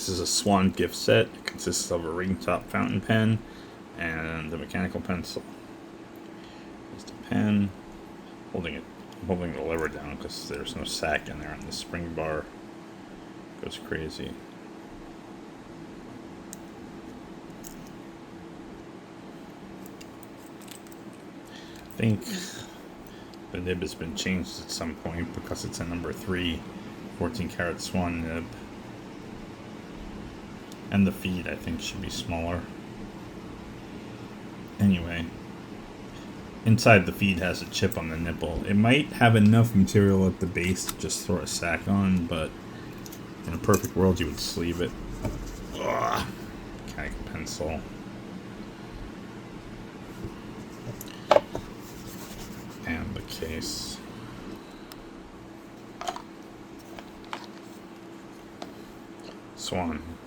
This is a Swan gift set. It consists of a ring top fountain pen and a mechanical pencil. Just a pen. I'm holding the lever down because there's no sack in there, and the spring bar goes crazy. I think the nib has been changed at some point because it's a number 3 14 karat Swan nib. And the feed, I think, should be smaller. Anyway, inside the feed has a chip on the nipple. It might have enough material at the base to just throw a sack on, but in a perfect world you would sleeve it. Ugh. Mechanical pencil. And the case. Swan.